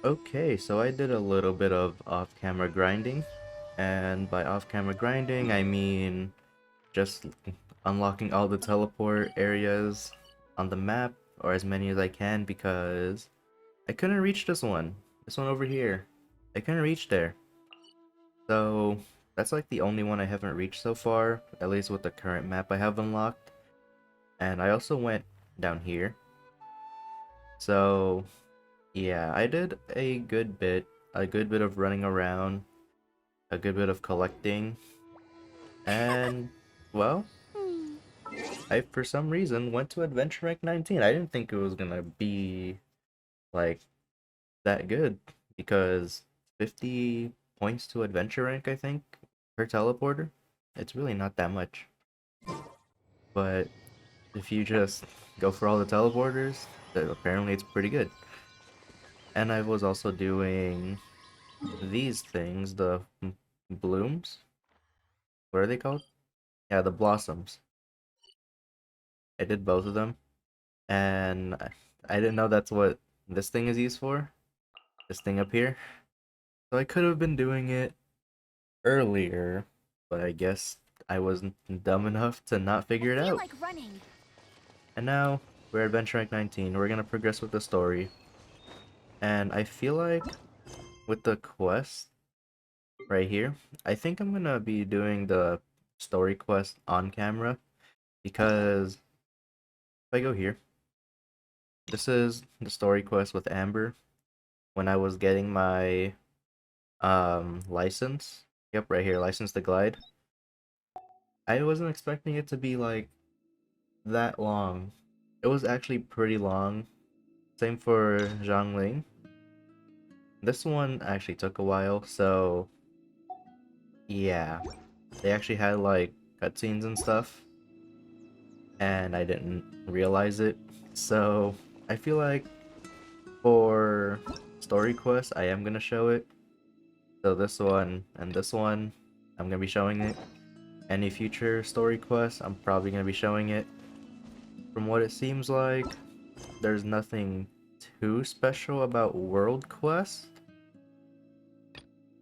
Okay, so I did a little bit of off-camera grinding, and by off-camera grinding, I mean just unlocking all the teleport areas on the map, or as many as I can, because I couldn't reach this one over here. I couldn't reach there. So that's like the only one I haven't reached so far, at least with the current map I have unlocked. And I also went down here. So yeah, I did a good bit of running around, a good bit of collecting, and well, I for some reason went to Adventure Rank 19. I didn't think it was gonna be like that good because 50 points to Adventure Rank, I think, per teleporter. It's really not that much. But if you just go for all the teleporters, then apparently it's pretty good. And I was also doing these things, the blooms. What are they called? Yeah, the blossoms. I did both of them, and I didn't know that's what this thing is used for. This thing up here. So I could have been doing it earlier, but I guess I wasn't dumb enough to not I figure it feel out. like running. And now we're at Adventure Rank 19. We're gonna progress with the story. And I feel like with the quest right here, I think I'm gonna be doing the story quest on camera because if I go here, this is the story quest with Amber when I was getting my license. Yep, right here, license to glide. I wasn't expecting it to be like that long. It was actually pretty long. Same for Zhangling. This one actually took a while, so yeah. They actually had like cutscenes and stuff, and I didn't realize it. So I feel like for story quests, I am gonna show it. So this one and this one, I'm gonna be showing it. Any future story quests, I'm probably gonna be showing it. From what it seems like, there's nothing too special about World Quest.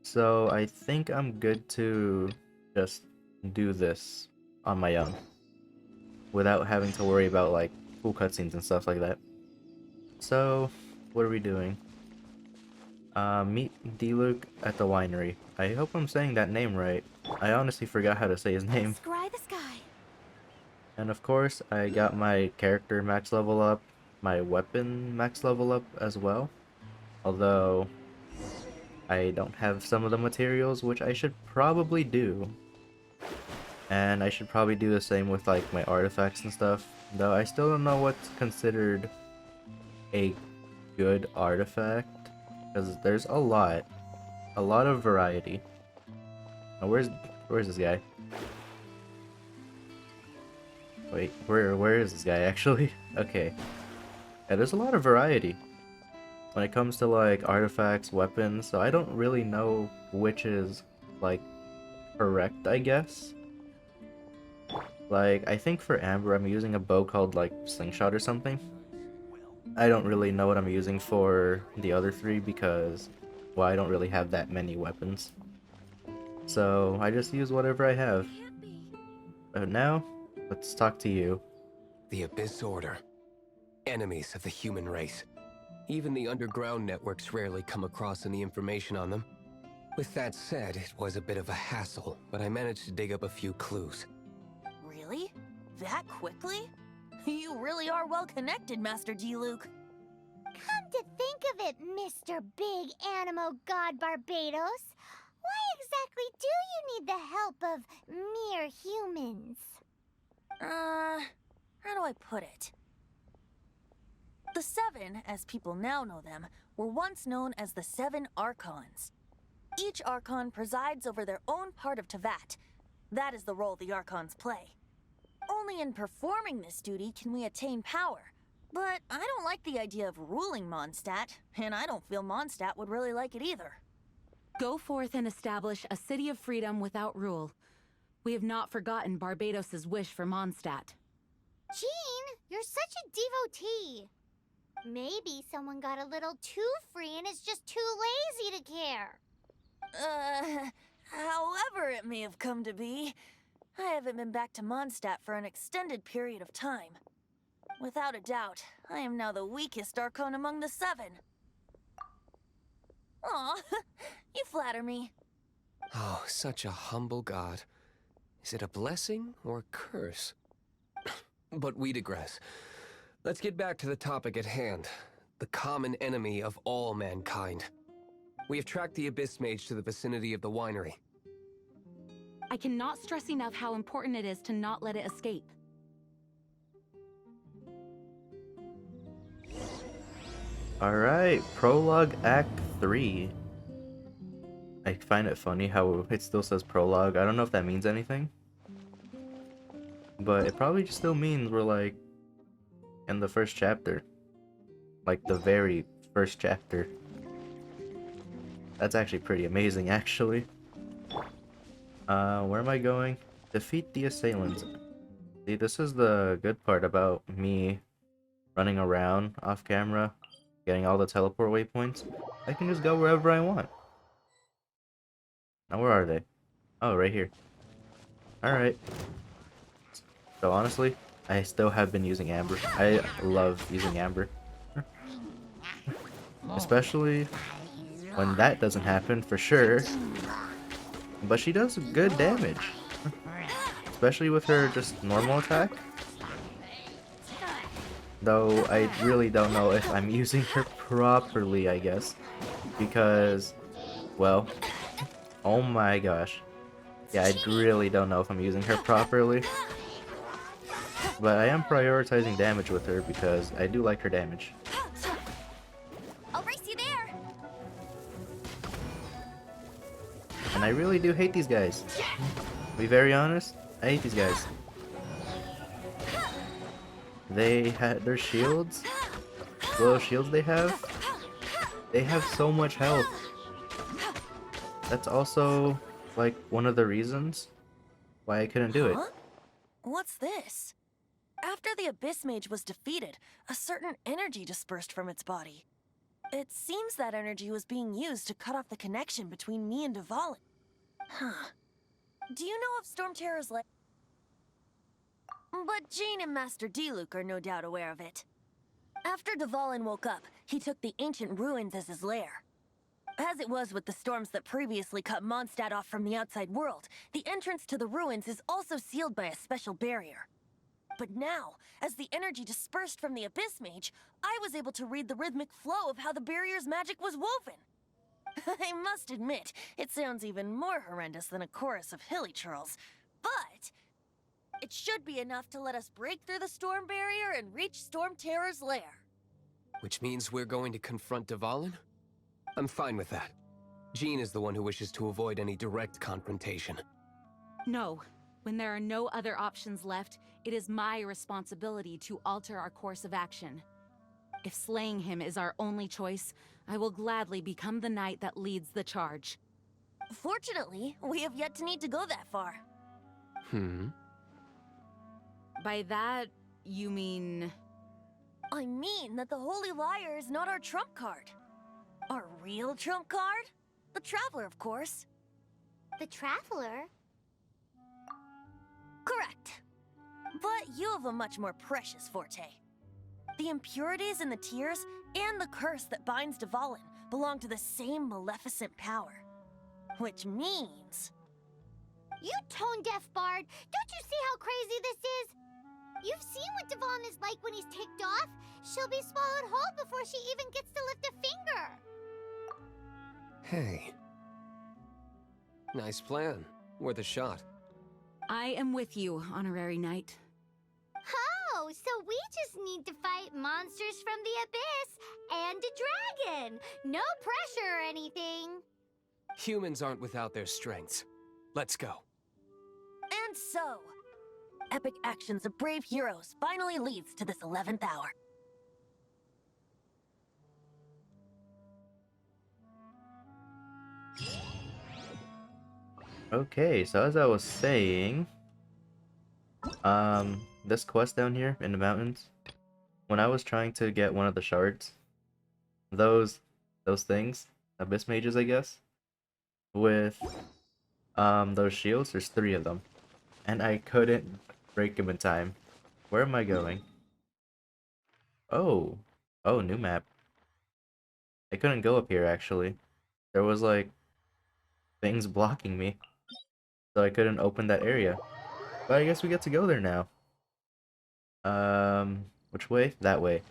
So I think I'm good to just do this on my own without having to worry about like cool cutscenes and stuff like that. So, what are we doing? Meet D-Luke at the winery. I hope I'm saying that name right. I honestly forgot how to say his name. Scry the sky. And of course, I got my character max level up, my weapon max level up as well. Although, I don't have some of the materials, which I should probably do. And I should probably do the same with like my artifacts and stuff. Though I still don't know what's considered a good artifact. Because there's a lot. A lot of variety. Now where's this guy? Wait, where is this guy actually? Okay. Yeah, there's a lot of variety when it comes to like artifacts, weapons, so I don't really know which is like correct, I guess. Like I think for Amber I'm using a bow called like slingshot or something. I don't really know what I'm using for the other three because well, I don't really have that many weapons. So I just use whatever I have. But now, let's talk to you. The Abyss Order. Enemies of the human race. Even the underground networks rarely come across any information on them. With that said, it was a bit of a hassle, but I managed to dig up a few clues. Really? That quickly? You really are well connected, Master D-Luke. Come to think of it, Mr. Big Animo God Barbados, why exactly do you need the help of mere humans? How do I put it? The Seven, as people now know them, were once known as the Seven Archons. Each Archon presides over their own part of Teyvat. That is the role the Archons play. Only in performing this duty can we attain power. But I don't like the idea of ruling Mondstadt, and I don't feel Mondstadt would really like it either. Go forth and establish a city of freedom without rule. We have not forgotten Barbados's wish for Mondstadt. Jean, you're such a devotee. Maybe someone got a little too free and is just too lazy to care. However it may have come to be, I haven't been back to Mondstadt for an extended period of time. Without a doubt, I am now the weakest Archon among the 7. Aw, you flatter me. Oh, such a humble god. Is it a blessing or a curse? But we digress. Let's get back to the topic at hand. The common enemy of all mankind. We have tracked the Abyss Mage to the vicinity of the winery. I cannot stress enough how important it is to not let it escape. Alright, Prologue Act 3. I find it funny how it still says Prologue. I don't know if that means anything. But it probably just still means we're like in the first chapter. Like the very first chapter. That's actually pretty amazing, actually. Where am I going? Defeat the assailants. See, this is the good part about me running around off camera, getting all the teleport waypoints. I can just go wherever I want. Now, where are they? Oh, right here. Alright. So honestly, I still have been using Amber. I love using Amber. Especially when that doesn't happen, for sure. But she does good damage. Especially with her just normal attack. Though I really don't know if I'm using her properly, I guess. Because, well, oh my gosh. Yeah, I really don't know if I'm using her properly. But I am prioritizing damage with her because I do like her damage. I'll race you there. And I really do hate these guys. To be very honest, I hate these guys. They had their shields, the little shields they have so much health. That's also like one of the reasons why I couldn't do it. Huh? What's this? After the Abyss Mage was defeated, a certain energy dispersed from its body. It seems that energy was being used to cut off the connection between me and Dvalin. Huh. Do you know of Storm Terror's like? But Jean and Master Diluc are no doubt aware of it. After Dvalin woke up, he took the ancient ruins as his lair. As it was with the storms that previously cut Mondstadt off from the outside world, the entrance to the ruins is also sealed by a special barrier. But now, as the energy dispersed from the Abyss Mage, I was able to read the rhythmic flow of how the barrier's magic was woven. I must admit, it sounds even more horrendous than a chorus of hilly churls, but it should be enough to let us break through the storm barrier and reach Storm Terror's lair. Which means we're going to confront Dvalin? I'm fine with that. Jean is the one who wishes to avoid any direct confrontation. No. When there are no other options left, it is my responsibility to alter our course of action. If slaying him is our only choice, I will gladly become the knight that leads the charge. Fortunately, we have yet to need to go that far. By that, you mean... I mean that the Holy Liar is not our trump card. Our real trump card? The Traveler, of course. The Traveler? Correct. But you have a much more precious forte. The impurities in the tears and the curse that binds Dvalin belong to the same maleficent power. Which means... You tone-deaf bard! Don't you see how crazy this is? You've seen what Dvalin is like when he's ticked off. She'll be swallowed whole before she even gets to lift a finger. Hey. Nice plan. Worth a shot. I am with you, Honorary Knight. Oh, so we just need to fight monsters from the abyss and a dragon. No pressure or anything. Humans aren't without their strengths. Let's go. And so, epic actions of brave heroes finally leads to this 11th hour. Okay, so as I was saying, this quest down here in the mountains, when I was trying to get one of the shards, those things, abyss mages, I guess, with those shields, there's 3 of them, and I couldn't break them in time. Where am I going? Oh, oh, new map. I couldn't go up here actually. There was like things blocking me, so I couldn't open that area. But I guess we get to go there now. Which way? That way.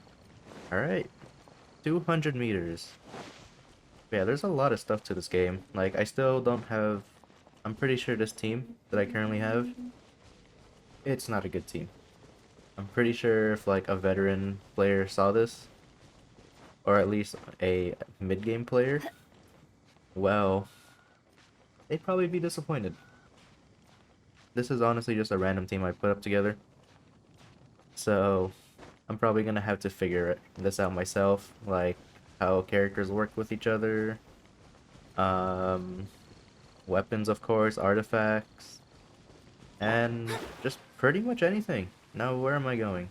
Alright. 200 meters. Yeah, there's a lot of stuff to this game. Like, I still don't have... I'm pretty sure this team that I currently have, it's not a good team. I'm pretty sure if, like, a veteran player saw this, or at least a mid-game player, well, they'd probably be disappointed. This is honestly just a random team I put up together. So, I'm probably gonna have to figure this out myself, like how characters work with each other, weapons, of course, artifacts, and just pretty much anything. Now, where am I going?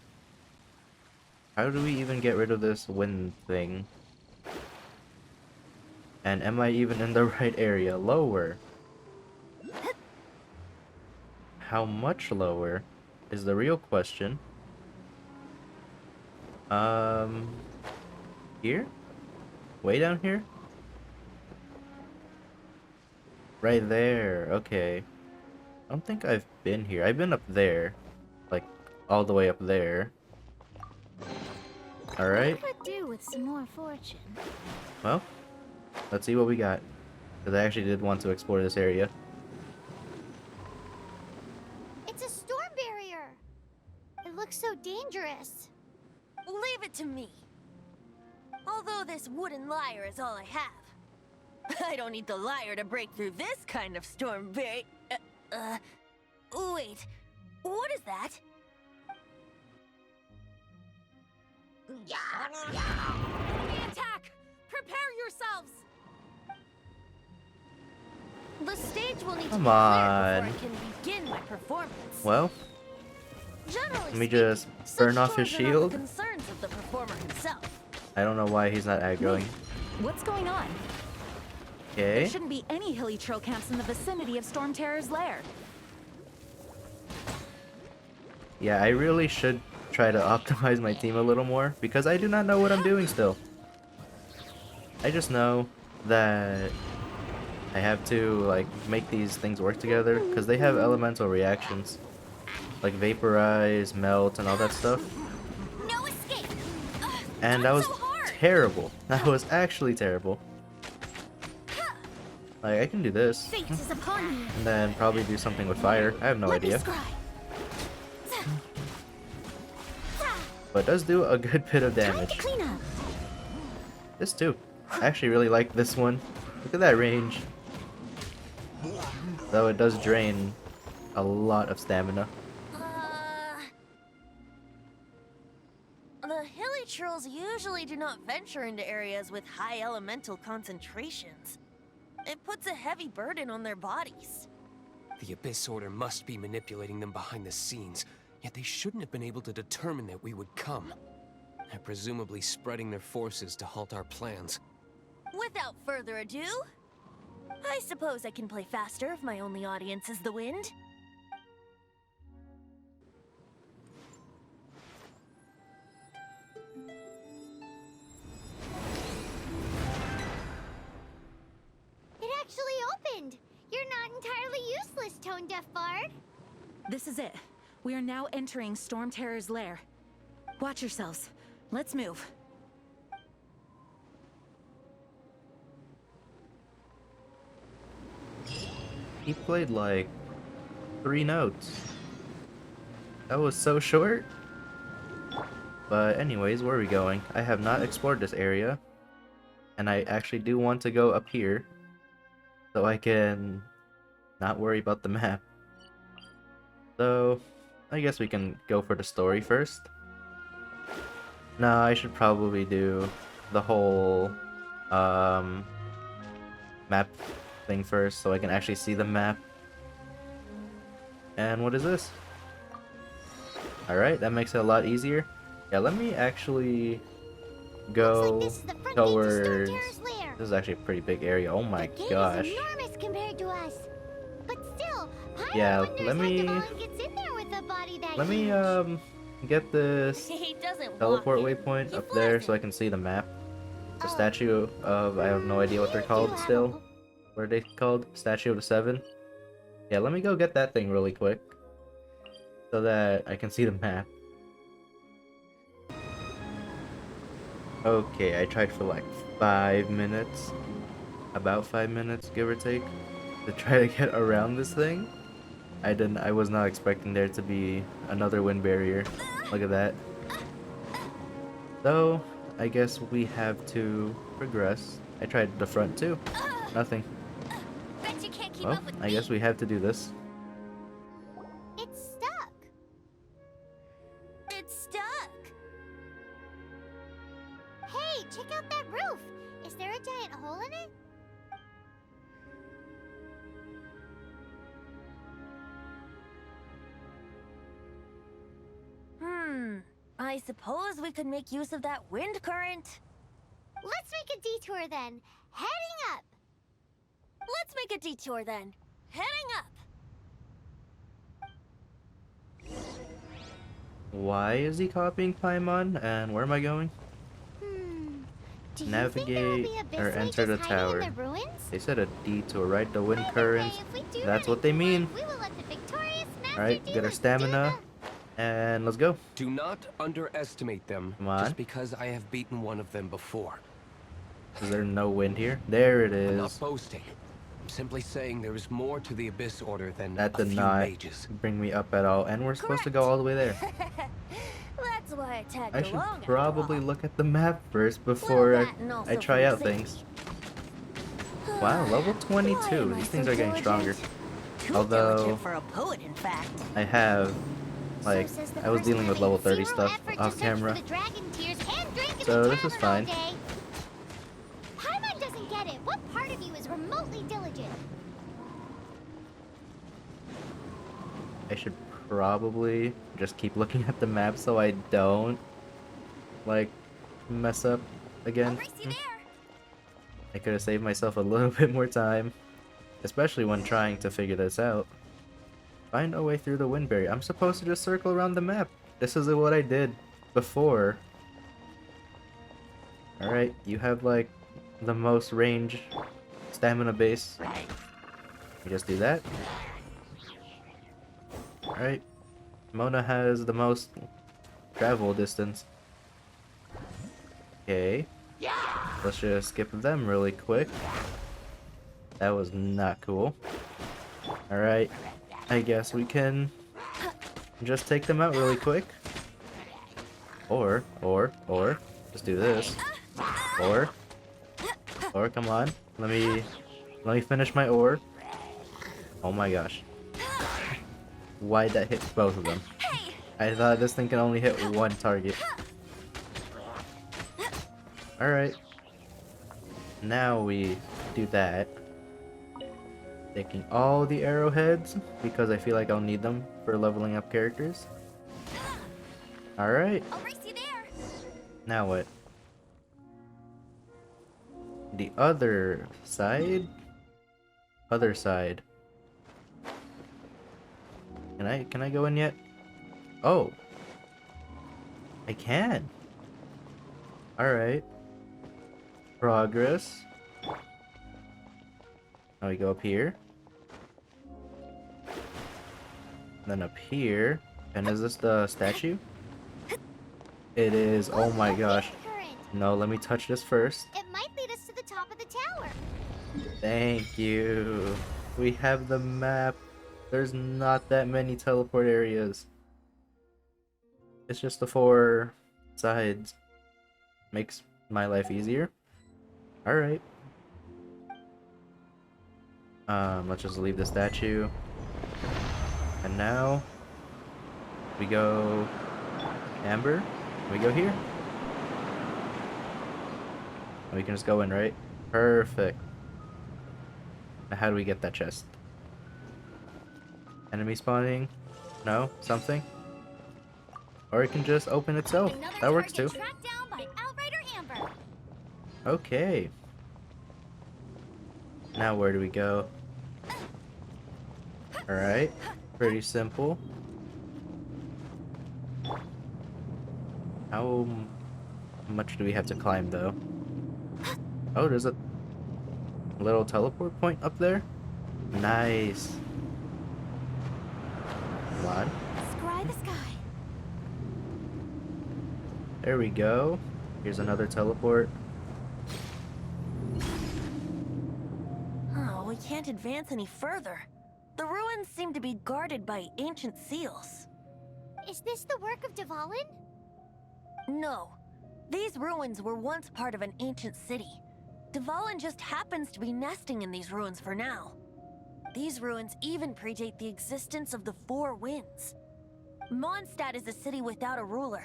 How do we even get rid of this wind thing? And am I even in the right area? Lower. How much lower is the real question. Here? Way down here? Right there, okay. I don't think I've been here. I've been up there. Like, all the way up there. Alright. Could do with some more fortune. Well, let's see what we got. Because I actually did want to explore this area. It's a storm barrier. It looks so dangerous. Leave it to me. Although this wooden lyre is all I have. I don't need the lyre to break through this kind of storm barrier. Wait. What is that? Enemy attack! Prepare yourselves! The stage will need to Come be cleared on. before I can begin my performance. Well, Generally let me speaking, just such burn off his chores are not shield. the concerns of the performer himself. I don't know why he's not aggroing. What's going on? Okay. There shouldn't be any hilly troll camps in the vicinity of Storm Terror's lair. Yeah, I really should try to optimize my team a little more, because I do not know what I'm doing still. I just know that I have to, like, make these things work together, because they have elemental reactions. Like vaporize, melt, and all that stuff. No escape. And that was terrible. That was actually terrible. Like, I can do this. Fate is upon me. And then probably do something with fire. I have no Let me idea. scry. But it does do a good bit of Time damage. to clean up. This too. I actually really like this one. Look at that range. Though it does drain a lot of stamina. The hilly trolls usually do not venture into areas with high elemental concentrations. It puts a heavy burden on their bodies. The Abyss Order must be manipulating them behind the scenes, yet they shouldn't have been able to determine that we would come. They're presumably spreading their forces to halt our plans. Without further ado, I suppose I can play faster if my only audience is the wind. It actually opened. You're not entirely useless, Tone Deaf Bard. This is it. We are now entering Storm Terror's lair. Watch yourselves. Let's move. He played like 3 notes. That was so short. But anyways, where are we going? I have not explored this area. And I actually do want to go up here. So I can not worry about the map. So, I guess we can go for the story first. No, I should probably do the whole map thing first so I can actually see the map. And what is this? Alright, that makes it a lot easier. Yeah, let me actually Looks go like this is the front gate to towards... Starterra's lair. This is actually a pretty big area. Oh my The gate gosh. is enormous compared to us. But still, Yeah, Paimon let wonders me... how Dvalin gets in there with a body that Let me, huge. get this He doesn't teleport walk in, waypoint he up flies there so I in. can see the map. It's a Oh. statue of... I have no idea what they're You do called have a still. What are they called? Statue of the Seven? Yeah, let me go get that thing really quick. So that I can see the map. Okay, I tried for like 5 minutes. About 5 minutes, give or take. To try to get around this thing. I was not expecting there to be another wind barrier. Look at that. So, I guess we have to progress. I tried the front too. Nothing. Bet you can't keep Well, up with I me. guess we have to do this. It's stuck. It's stuck. Hey, check out that roof. Is there a giant hole in it? I suppose we could make use of that wind current. Let's make a detour then. Heading up. Let's make a detour then. Heading up. Why is he copying Paimon? And where am I going? Do you think there will Navigate be abyss or mages enter the hiding tower. in the ruins? They said a detour, right? The wind By the currents. way, if we do That's run what they into mean. one, we will let the victorious Master Alright, get our Demons stamina. And let's go. Do not underestimate them Come on. just because I have beaten one of them before. Is there no wind here? There it I'm not is. boasting. I'm simply saying there is more to the Abyss Order than That a did few not mages. bring me up at all. And we're supposed to go all the way there. That's why I tagged I should along. probably after all. look at the map first before Well, that and also I try for out safety. things. Wow, level Why 22. am I These so things are getting stronger. diligent? Too Although- diligent for a poet, in fact. I have, like, So says the I was person dealing with having level 30 zero stuff effort to off search camera. For the dragon tears and drink in So the this is tavern fine. all day. Paimon doesn't get it. What part of you is remotely diligent? I should probably just keep looking at the map so I don't, like, mess up again. I'll race you there. I could have saved myself a little bit more time, especially when trying to figure this out. Find a way through the wind barrier. I'm supposed to just circle around the map. This is what I did before. Alright, you have, like, the most range stamina base. You just do that. Alright. Mona has the most travel distance. Okay. Let's just skip them really quick. That was not cool. Alright. I guess we can just take them out really quick. Or, just do this. Or, come on. Let me finish my ore. Oh my gosh. Why'd that hit both of them? I thought this thing can only hit one target. Alright. Now we do that. Taking all the arrowheads, because I feel like I'll need them for leveling up characters. Alright. I'll race you there. Now what? The other side? Other side. Can I go in yet? Oh. I can. Alright. Progress. Now we go up here. Then up here. And is this the statue? It is. Oh my gosh. Current. No, let me touch this first. It might lead us to the top of the tower. Thank you. We have the map. There's not that many teleport areas. It's just the 4 sides. Makes my life easier. Alright. Let's just leave the statue. And now we go Amber. We go here. We can just go in, right? Perfect. Now how do we get that chest? Enemy spawning? No? Something? Or it can just open itself. Another That works too. target tracked down by Outrider Amber. Okay. Now where do we go? Alright. Pretty simple. How much do we have to climb though? Oh, there's a little teleport point up there. Nice. Come on. Scry the sky. There we go. Here's another teleport. Oh, we can't advance any further. The ruins seem to be guarded by ancient seals. Is this the work of Dvalin? No. These ruins were once part of an ancient city. Dvalin just happens to be nesting in these ruins for now. These ruins even predate the existence of the Four Winds. Mondstadt is a city without a ruler.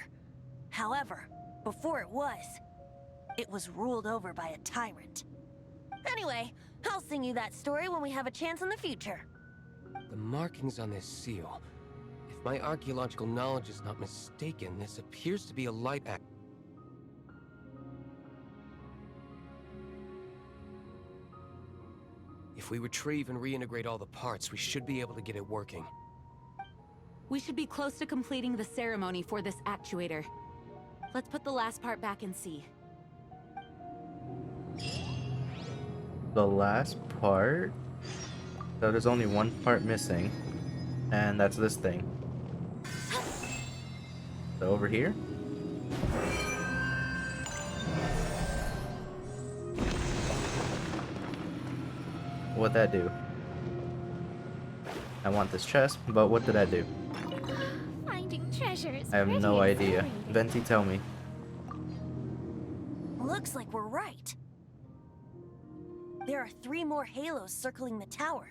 However, before it was ruled over by a tyrant. Anyway, I'll sing you that story when we have a chance in the future. The markings on this seal. If my archaeological knowledge is not mistaken, this appears to be a light act. If we retrieve and reintegrate all the parts, we should be able to get it working. We should be close to completing the ceremony for this actuator. Let's put the last part back and see. The last part? So there's only one part missing. And that's this thing. So over here? What'd that do? I want this chest, but what did that do? Finding treasures. I have no idea. Venti, tell me. Looks like we're right. There are 3 more halos circling the tower.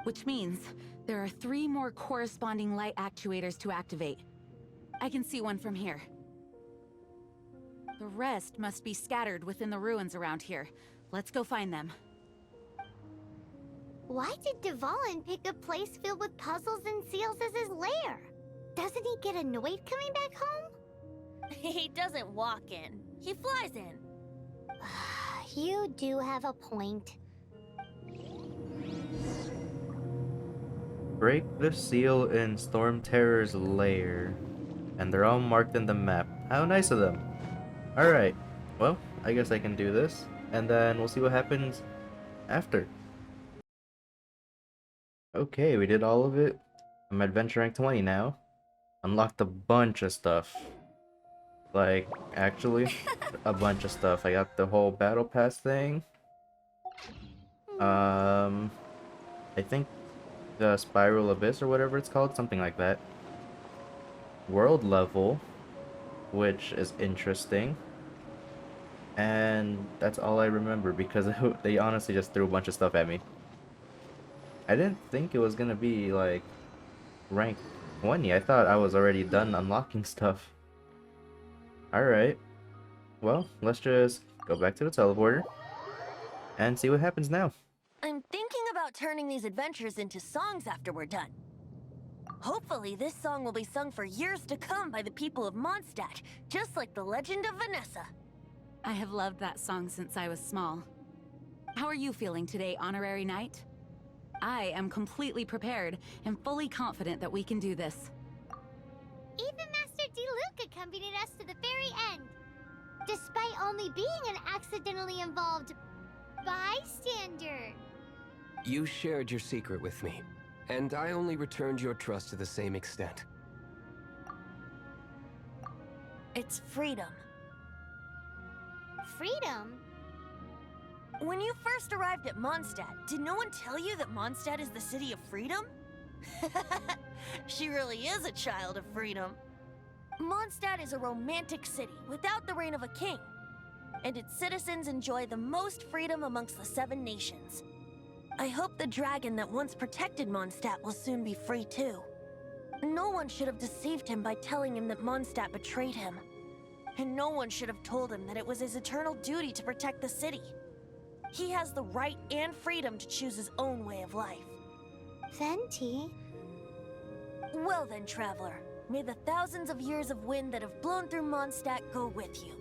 Which means there are 3 more corresponding light actuators to activate. I can see one from here. The rest must be scattered within the ruins around here. Let's go find them. Why did Dvalin pick a place filled with puzzles and seals as his lair? Doesn't he get annoyed coming back home? He doesn't walk in. He flies in. You do have a point. Break the seal in Storm Terror's lair. And they're all marked in the map. How nice of them. Alright. Well, I guess I can do this. And then we'll see what happens after. Okay, we did all of it. I'm adventure rank 20 now. Unlocked a bunch of stuff. Like, actually, a bunch of stuff. I got the whole battle pass thing. I think the Spiral Abyss or whatever it's called, something like that. World level, which is interesting. And that's all I remember because they honestly just threw a bunch of stuff at me. I didn't think it was gonna be like rank 20. I thought I was already done unlocking stuff. Alright. Well, let's just go back to the teleporter and see what happens now. I'm thinking about turning these adventures into songs after we're done. Hopefully, this song will be sung for years to come by the people of Mondstadt, just like the legend of Vanessa. I have loved that song since I was small. How are you feeling today, Honorary Knight? I am completely prepared and fully confident that we can do this. Even Master D-Luke accompanied us to the very end, despite only being an accidentally involved bystander. You shared your secret with me, and I only returned your trust to the same extent. It's freedom. Freedom? When you first arrived at Mondstadt, did no one tell you that Mondstadt is the city of freedom? She really is a child of freedom. Mondstadt is a romantic city without the reign of a king, and its citizens enjoy the most freedom amongst the 7 nations. I hope the dragon that once protected Mondstadt will soon be free too. No one should have deceived him by telling him that Mondstadt betrayed him. And no one should have told him that it was his eternal duty to protect the city. He has the right and freedom to choose his own way of life. Venti? Well then, traveler, May the thousands of years of wind that have blown through Mondstadt go with you.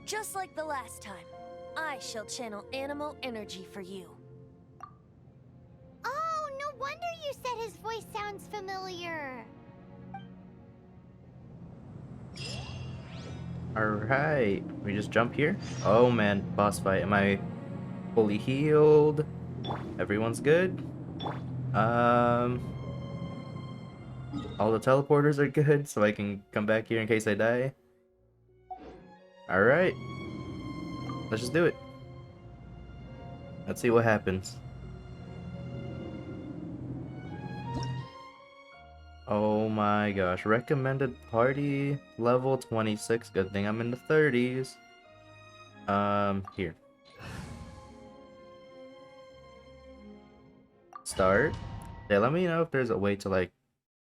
Just like the last time, I shall channel animal energy for you. Oh, no wonder you said his voice sounds familiar. Alright, we just jump here? Oh man, boss fight. Am I fully healed? Everyone's good? All the teleporters are good, so I can come back here in case I die. Alright. Let's just do it. Let's see what happens. Oh my gosh. Recommended party level 26. Good thing I'm in the 30s. Here. Start. Yeah, let me know if there's a way to, like,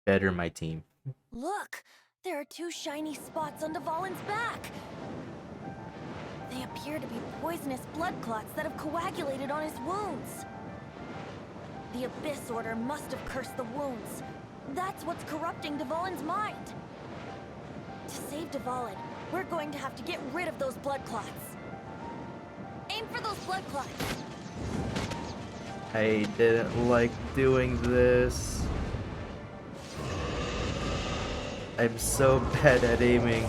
better my team. Look! There are 2 shiny spots on Dvalin's back! They appear to be poisonous blood clots that have coagulated on his wounds. The Abyss Order must have cursed the wounds. That's what's corrupting Dvalin's mind. To save Dvalin, we're going to have to get rid of those blood clots. Aim for those blood clots! I didn't like doing this. I'm so bad at aiming.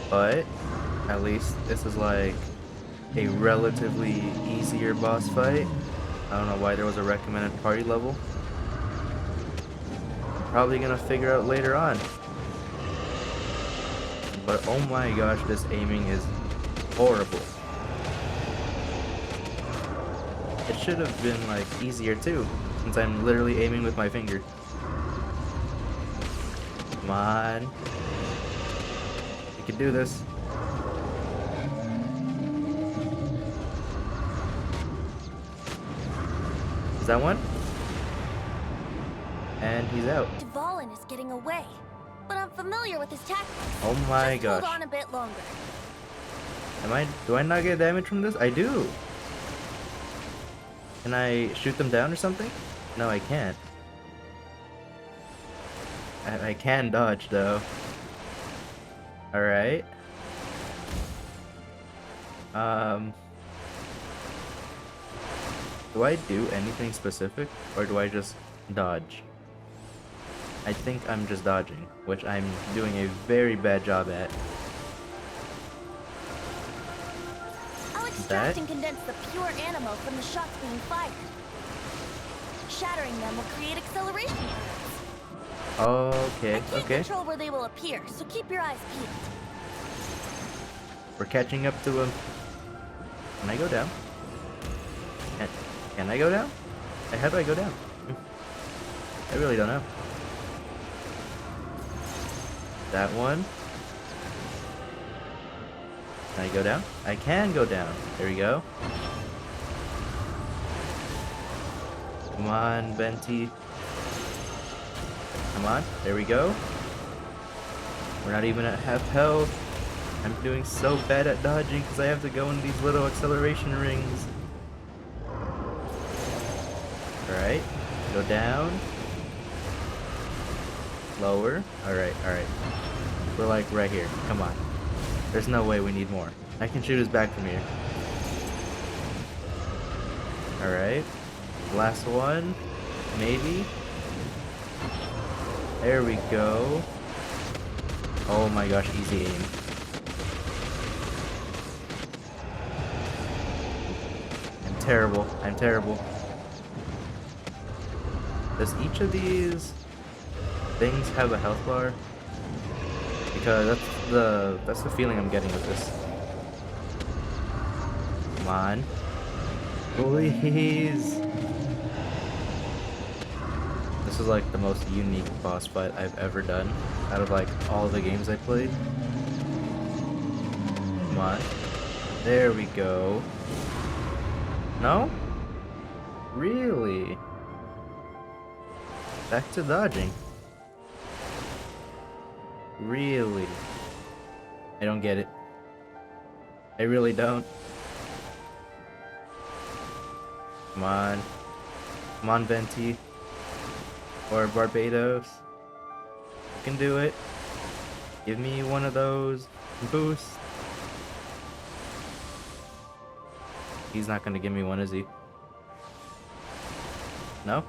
But at least this is like a relatively easier boss fight. I don't know why there was a recommended party level. Probably gonna figure out later on. But oh my gosh, this aiming is horrible. It should have been like easier too, since I'm literally aiming with my finger. Come on. You can do this. Is that one? And he's out. Dvalin is getting away, but I'm familiar with his tactics. Oh my Just gosh. hold on a bit longer. Do I not get damage from this? I do. Can I shoot them down or something? No, I can't. I can dodge though. Alright. Do I do anything specific or do I just dodge? I think I'm just dodging, which I'm doing a very bad job at. I'll extract and condense the pure animal from the shots being fired. Shattering them will create acceleration currents. Okay, I can't okay. control where they will appear, so keep your eyes peeled. We're catching up to him. Can I go down? Can I go down? How do I go down? I really don't know. That one. Can I go down? I can go down. There we go. Come on, Venti. Come on. There we go. We're not even at half health. I'm doing so bad at dodging because I have to go in these little acceleration rings. Alright. Go down. Lower. Alright, alright. We're like right here. Come on. There's no way we need more. I can shoot his back from here. Alright. Last one. Maybe. There we go. Oh my gosh, easy aim. I'm terrible. I'm terrible. Does each of these things have a health bar? Because that's the feeling I'm getting with this. Come on. Please. This is like the most unique boss fight I've ever done out of like all the games I played. Come on. There we go. No? Really? Back to dodging. Really? I don't get it. I really don't. Come on. Come on, Venti. Or Barbados. You can do it. Give me one of those boosts. He's not gonna give me one, is he? No?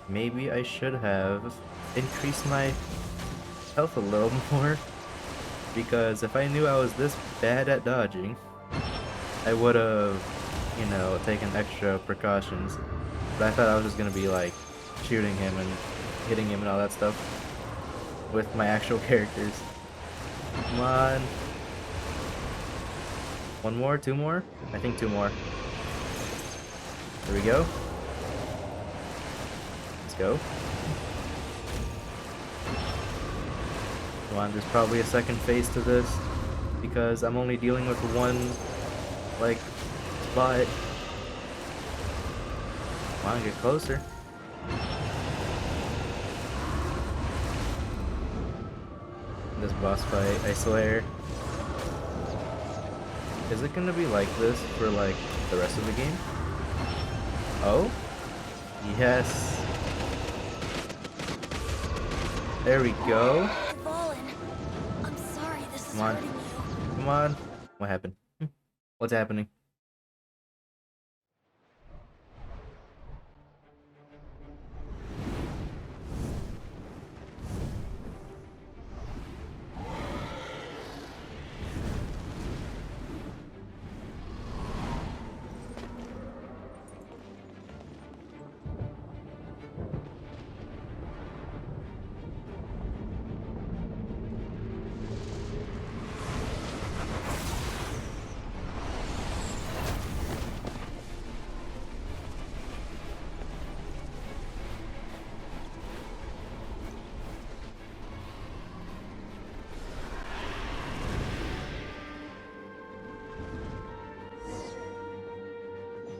Maybe I should have increased my health a little more. Because if I knew I was this bad at dodging, I would have, you know, taken extra precautions. But I thought I was just gonna be like shooting him and hitting him and all that stuff with my actual characters. Come on. One more? Two more? I think two more. There we go. Let's go. Come on, there's probably a second phase to this because I'm only dealing with one, like, spot. Come on, get closer. This boss fight, I swear. Is it gonna be like this for, like, the rest of the game? Oh? Yes. There we go. Dvalin, I'm sorry this is Come on. hurting you. Come on. What happened? What's happening?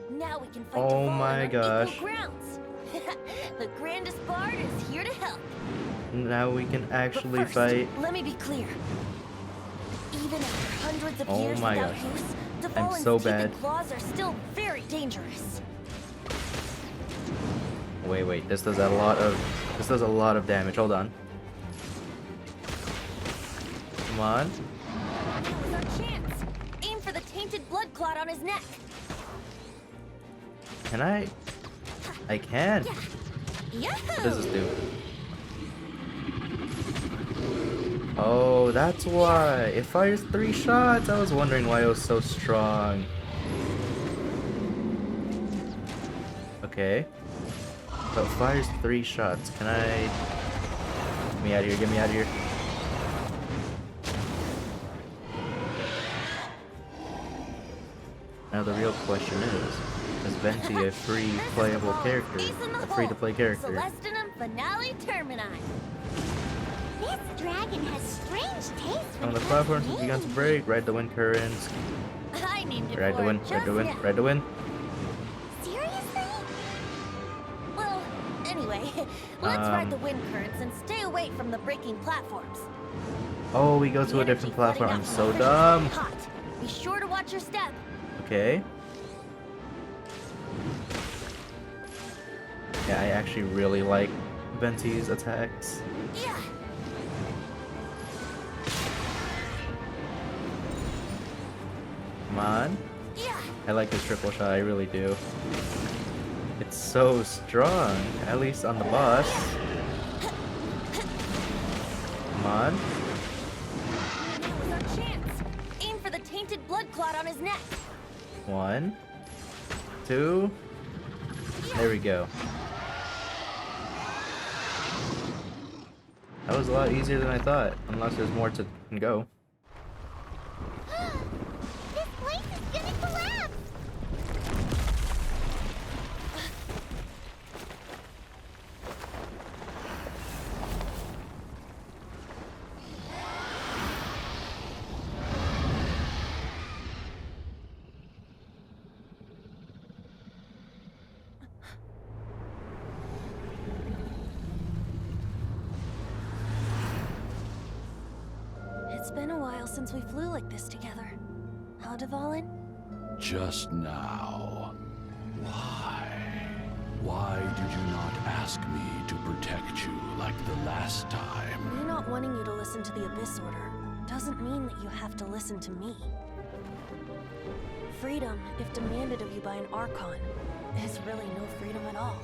Now we can fight Oh Dvalin my on gosh. equal grounds. The grandest bard is here to help. Now we can But actually first, fight. let me be clear. Even after hundreds of Oh years my without gosh. use, I'm Dvalin's so teeth bad. and claws are still very dangerous. Wait, this does a lot of damage. Hold on. Come on. Now's our chance. Aim for the tainted blood clot on his neck. Can I? I can. Yahoo! What does this do? Oh, that's why. It fires 3 shots. I was wondering why it was so strong. Okay. So it fires 3 shots. Can I? Get me out of here. Get me out of here. Now the real question is Venti a free playable character? A free to play character? Celestinum Finale Termini. This dragon has strange taste Some when of the it comes platforms to have begun to names. break. Ride the wind currents. I named it Ride the for wind. it Ride just the wind. now. Ride the wind. Seriously? Well, anyway, let's ride the Um, wind currents and stay away from the breaking platforms. Oh, we go to The a energy different platform. flooding I'm out so from the dumb. fissures is hot. Be sure to watch your step. Okay. Yeah, I actually really like Venti's attacks. Yeah. Come on. Yeah. I like this triple shot. I really do. It's so strong. At least on the boss. Come on. Now's our chance. Aim for the tainted blood clot on his neck. 1, 2. There we go. That was a lot easier than I thought. Unless there's more to go. This place is gonna collapse! It's been a while since we flew like this together. Huh, Dvalin? Just now. Why? Why did you not ask me to protect you like the last time? Me not wanting you to listen to the Abyss Order doesn't mean that you have to listen to me. Freedom, if demanded of you by an Archon, is really no freedom at all.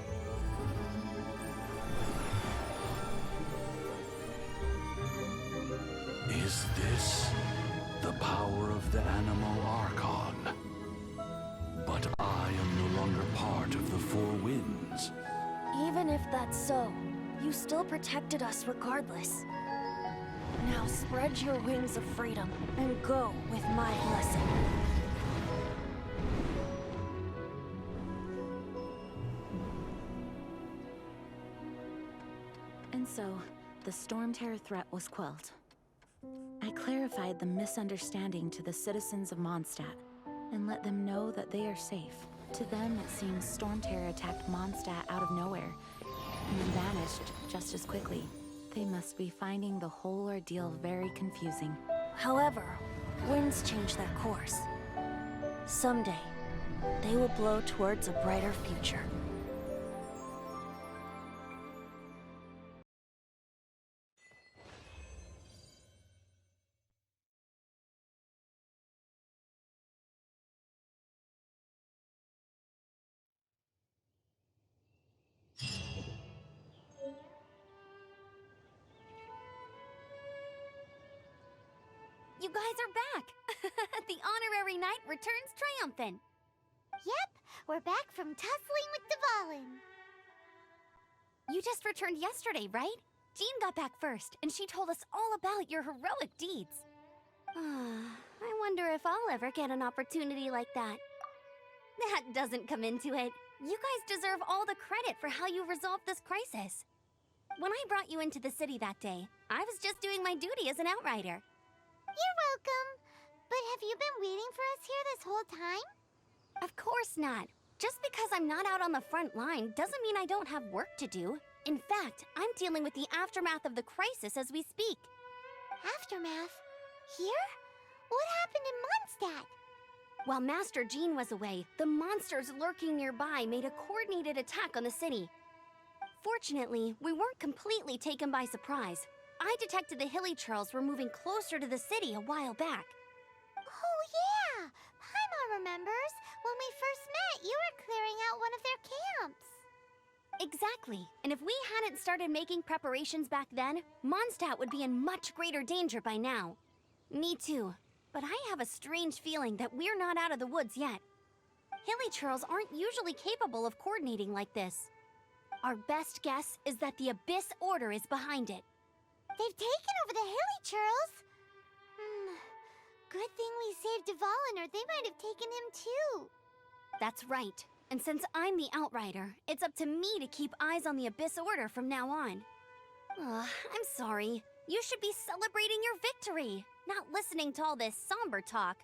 Is this the power of the animal Archon? But I am no longer part of the Four Winds. Even if that's so, you still protected us regardless. Now spread your wings of freedom and go with my blessing. And so, the Storm Terror threat was quelled. I clarified the misunderstanding to the citizens of Mondstadt, and let them know that they are safe. To them, it seems Storm Terror attacked Mondstadt out of nowhere, and then vanished just as quickly. They must be finding the whole ordeal very confusing. However, winds change their course. Someday, they will blow towards a brighter future. You guys are back! The honorary knight returns triumphant. Yep, we're back from tussling with Dvalin. You just returned yesterday, right? Jean got back first, and she told us all about your heroic deeds. I wonder if I'll ever get an opportunity like that. That doesn't come into it. You guys deserve all the credit for how you resolved this crisis. When I brought you into the city that day, I was just doing my duty as an outrider. You're welcome. But have you been waiting for us here this whole time? Of course not. Just because I'm not out on the front line doesn't mean I don't have work to do. In fact, I'm dealing with the aftermath of the crisis as we speak. Aftermath? Here? What happened in Mondstadt? While Master Jean was away, the monsters lurking nearby made a coordinated attack on the city. Fortunately, we weren't completely taken by surprise. I detected the Hilly Churls were moving closer to the city a while back. Oh yeah! Paimon remembers. When we first met, you were clearing out one of their camps. Exactly. And if we hadn't started making preparations back then, Mondstadt would be in much greater danger by now. Me too. But I have a strange feeling that we're not out of the woods yet. Hilly Churls aren't usually capable of coordinating like this. Our best guess is that the Abyss Order is behind it. They've taken over the Hilly Churls. Good thing we saved Dvalin, or they might have taken him too. That's right. And since I'm the Outrider, it's up to me to keep eyes on the Abyss Order from now on. I'm sorry. You should be celebrating your victory, not listening to all this somber talk.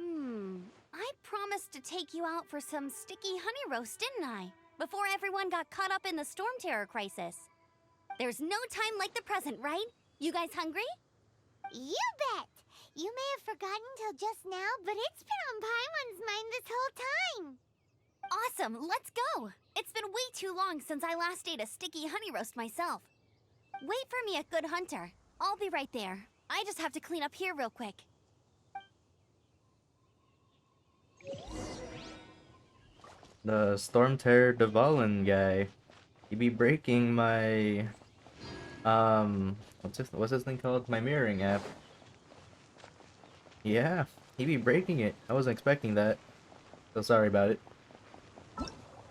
I promised to take you out for some sticky honey roast, didn't I? Before everyone got caught up in the Storm Terror crisis. There's no time like the present, right? You guys hungry? You bet! You may have forgotten till just now, but it's been on Paimon's mind this whole time. Awesome, let's go! It's been way too long since I last ate a sticky honey roast myself. Wait for me at Good Hunter. I'll be right there. I just have to clean up here real quick. The Storm Terror Dvalin guy. He be breaking my what's this thing called? My mirroring app. Yeah, he be breaking it. I wasn't expecting that. So sorry about it.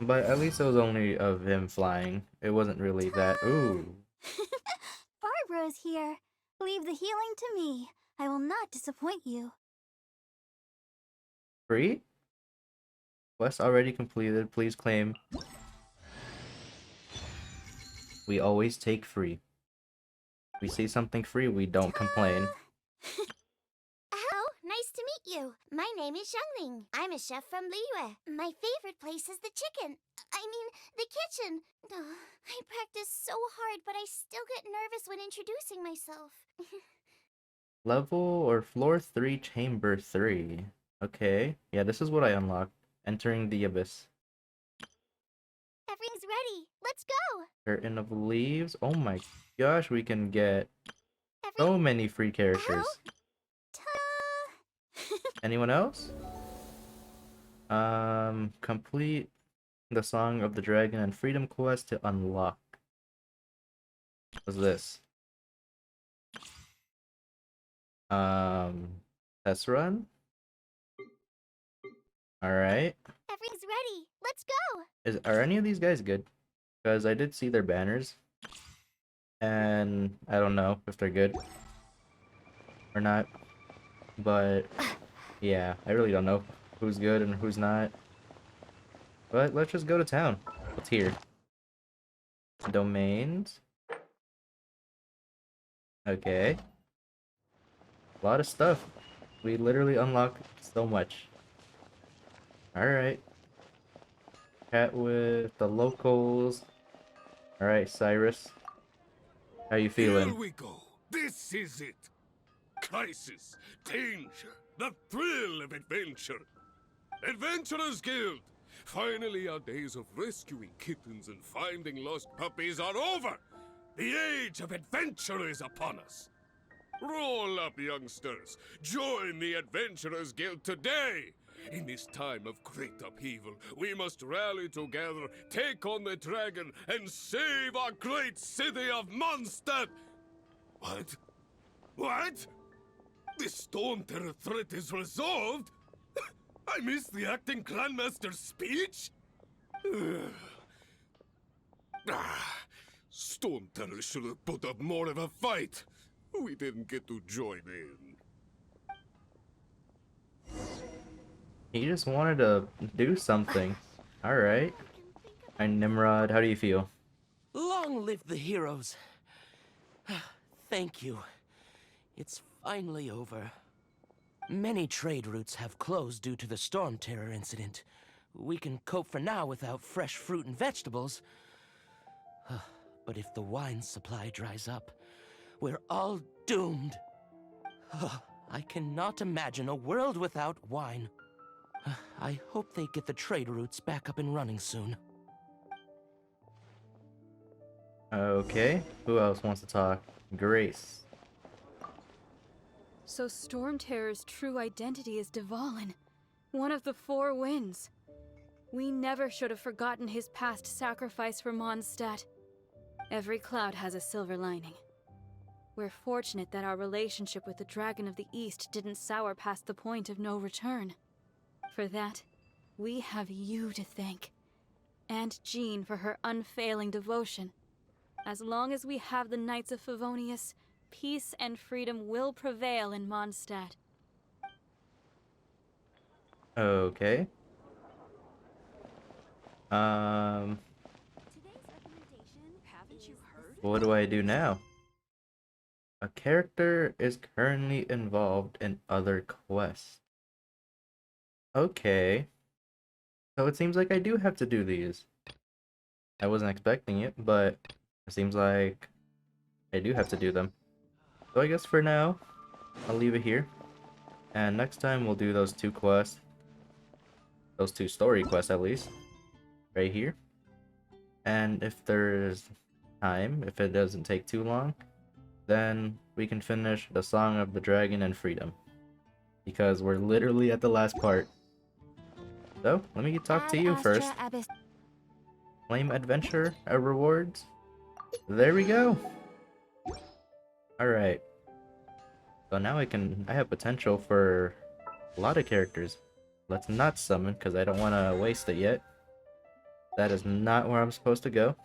But at least it was only of him flying. It wasn't really that. Ooh. Barbara's here. Leave the healing to me. I will not disappoint you. Free? Quest already completed. Please claim. We always take free. We see something free, we don't complain. Hello, nice to meet you. My name is Xiangling. I'm a chef from Liyue. My favorite place is the the kitchen. I practice so hard, but I still get nervous when introducing myself. Level or floor 3, chamber 3. Okay. Yeah, this is what I unlocked. Entering the abyss. Everything's ready. Let's go. Curtain of Leaves. Oh my gosh, we can get Every so many free characters. Ta- Anyone else? Complete the Song of the Dragon and Freedom Quest to unlock. What's this? Test run? Alright. Everything's ready. Let's go. Are any of these guys good? Because I did see their banners. And I don't know if they're good or not. But yeah, I really don't know who's good and who's not. But let's just go to town. What's here? Domains. Okay. A lot of stuff. We literally unlocked so much. Alright. Chat with the locals. Alright, Cyrus. How you feeling? Here we go. This is it. Crisis, danger, the thrill of adventure. Adventurers Guild. Finally, our days of rescuing kittens and finding lost puppies are over. The age of adventure is upon us. Roll up, youngsters. Join the Adventurers Guild today. In this time of great upheaval, we must rally together, take on the dragon, and save our great city of Mondstadt! What? What? The Storm Terror threat is resolved? I missed the acting clanmaster's speech? Storm Terror should have put up more of a fight. We didn't get to join in. He just wanted to do something. Alright. Hi, Nimrod. How do you feel? Long live the heroes. Thank you. It's finally over. Many trade routes have closed due to the Storm Terror incident. We can cope for now without fresh fruit and vegetables. But if the wine supply dries up, we're all doomed. I cannot imagine a world without wine. I hope they get the trade routes back up and running soon. Okay. Who else wants to talk? Grace. So Storm Terror's true identity is Dvalin, one of the Four Winds. We never should have forgotten his past sacrifice for Mondstadt. Every cloud has a silver lining. We're fortunate that our relationship with the Dragon of the East didn't sour past the point of no return. For that, we have you to thank. And Jean for her unfailing devotion. As long as we have the Knights of Favonius, peace and freedom will prevail in Mondstadt. Okay. What do I do now? A character is currently involved in other quests. Okay. So it seems like I do have to do these. I wasn't expecting it, but it seems like I do have to do them. So I guess for now, I'll leave it here. And next time we'll do those two quests. Those two story quests at least. Right here. And if there's time, if it doesn't take too long, then we can finish the Song of the Dragon and Freedom. Because we're literally at the last part. So, let me talk to you first. Claim adventure rewards. There we go. Alright. So now I have potential for a lot of characters. Let's not summon, because I don't want to waste it yet. That is not where I'm supposed to go.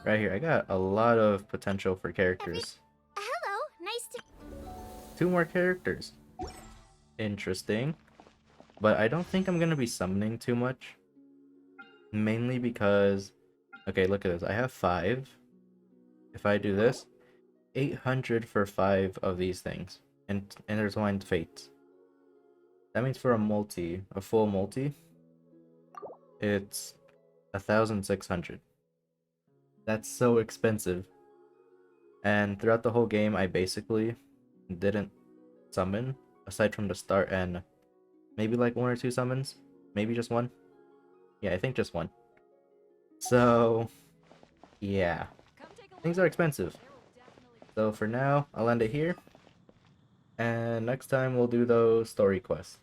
Right here, I got a lot of potential for characters. Hello, nice to... 2 more characters. Interesting. But I don't think I'm going to be summoning too much. Mainly because... Okay, look at this. I have 5. If I do this, 800 for 5 of these things. And intertwined fates. That means for a full multi, it's 1,600. That's so expensive. And throughout the whole game, I basically didn't summon, aside from the start and maybe like 1 or 2 summons. Maybe just 1. Yeah, I think just 1. So, yeah. Things are expensive. So for now, I'll end it here. And next time we'll do those story quests.